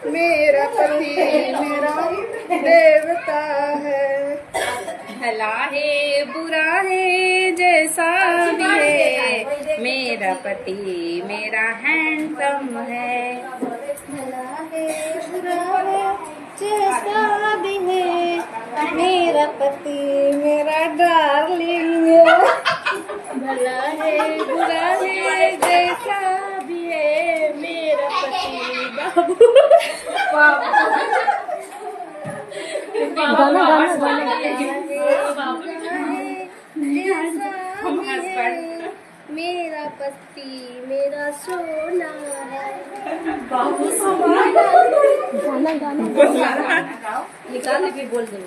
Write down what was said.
मेरा पति मेरा देवता है। भला है बुरा है जैसा भी है, मेरा पति मेरा हैंडसम है। भला है बुरा है जैसा भी है, मेरा पति मेरा डार्लिंग है। भला है बुरा है जैसा भी है, मेरा पति बाबू गाना मेरा पति मेरा सोना है। गाना निकाल के बोल दो।